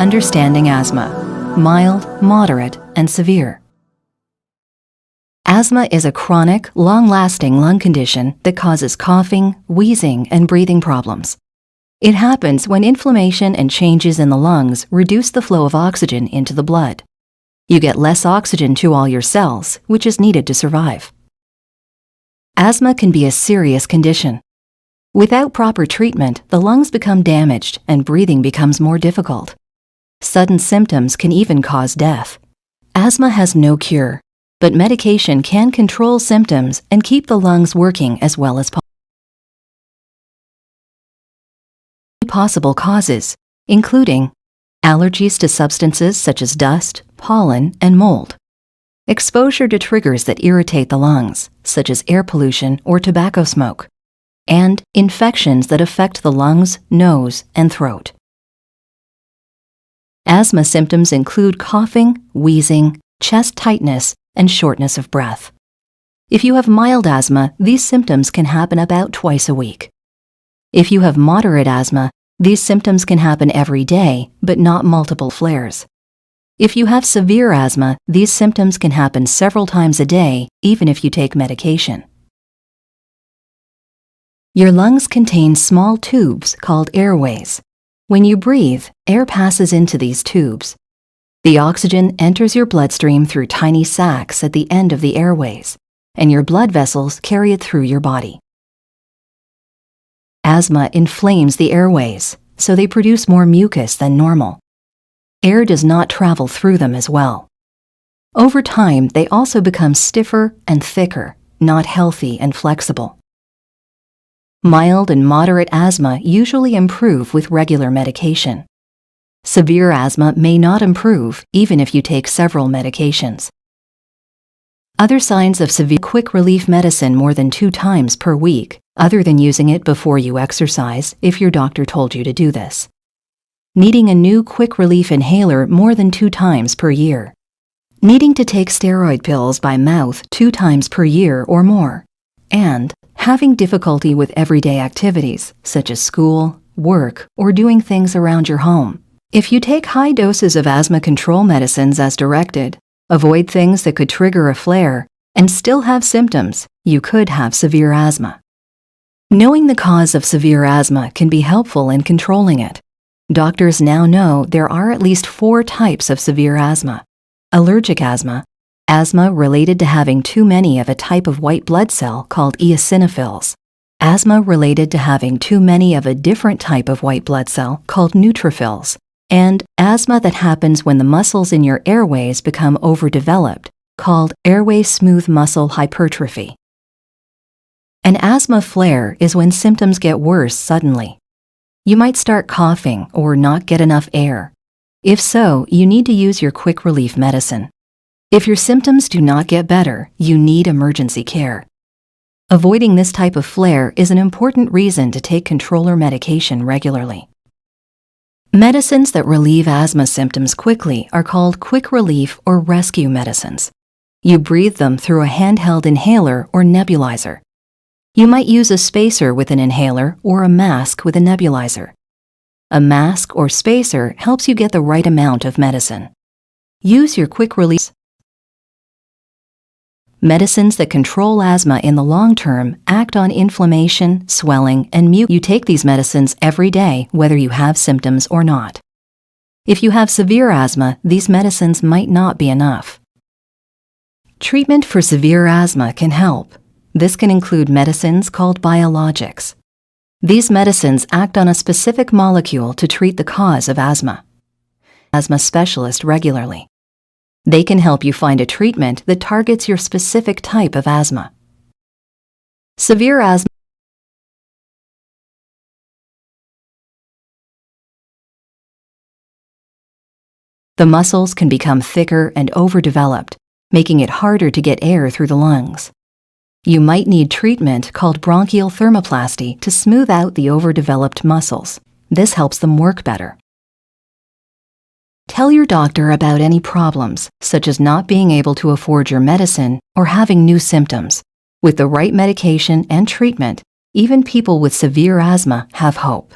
Understanding asthma: mild, moderate, and severe. Asthma is a chronic, long-lasting lung condition that causes coughing, wheezing, and breathing problems. It happens when inflammation and changes in the lungs reduce the flow of oxygen into the blood. You get less oxygen to all your cells, which is needed to survive. Asthma can be a serious condition. Without proper treatment, the lungs become damaged and breathing becomes more difficult. Sudden symptoms can even cause death. Asthma has no cure, but medication can control symptoms and keep the lungs working as well as possible. Possible causes, including allergies to substances such as dust, pollen, and mold, exposure to triggers that irritate the lungs, such as air pollution or tobacco smoke, and infections that affect the lungs, nose, and throat. Asthma symptoms include coughing, wheezing, chest tightness, and shortness of breath. If you have mild asthma, these symptoms can happen about twice a week. If you have moderate asthma, these symptoms can happen every day, but not multiple flares. If you have severe asthma, these symptoms can happen several times a day, even if you take medication. Your lungs contain small tubes called airways. When you breathe, air passes into these tubes. The oxygen enters your bloodstream through tiny sacs at the end of the airways, and your blood vessels carry it through your body. Asthma inflames the airways, so they produce more mucus than normal. Air does not travel through them as well. Over time, they also become stiffer and thicker, not healthy and flexible. Mild and moderate asthma usually improve with regular medication. Severe asthma may not improve even if you take several medications. Other signs of severe: quick relief medicine more than 2 times per week, other than using it before you exercise if your doctor told you to do this. Needing a new quick relief inhaler more than 2 times per year. Needing to take steroid pills by mouth 2 times per year or more. And having difficulty with everyday activities, such as school, work, or doing things around your home. If you take high doses of asthma control medicines as directed, avoid things that could trigger a flare, and still have symptoms, you could have severe asthma. Knowing the cause of severe asthma can be helpful in controlling it. Doctors now know there are at least 4 types of severe asthma: allergic asthma, asthma related to having too many of a type of white blood cell called eosinophils, asthma related to having too many of a different type of white blood cell called neutrophils, and asthma that happens when the muscles in your airways become overdeveloped, called airway smooth muscle hypertrophy. An asthma flare is when symptoms get worse suddenly. You might start coughing or not get enough air. If so, you need to use your quick relief medicine. If your symptoms do not get better, you need emergency care. Avoiding this type of flare is an important reason to take controller medication regularly. Medicines that relieve asthma symptoms quickly are called quick relief or rescue medicines. You breathe them through a handheld inhaler or nebulizer. You might use a spacer with an inhaler or a mask with a nebulizer. A mask or spacer helps you get the right amount of medicine. Use your quick release. Medicines that control asthma in the long term act on inflammation, swelling, and mucus. You take these medicines every day, whether you have symptoms or not. If you have severe asthma, these medicines might not be enough. Treatment for severe asthma can help. This can include medicines called biologics. These medicines act on a specific molecule to treat the cause of asthma. Asthma specialist regularly. They can help you find a treatment that targets your specific type of asthma. Severe asthma. The muscles can become thicker and overdeveloped, making it harder to get air through the lungs. You might need treatment called bronchial thermoplasty to smooth out the overdeveloped muscles. This helps them work better. Tell your doctor about any problems, such as not being able to afford your medicine or having new symptoms. With the right medication and treatment, even people with severe asthma have hope.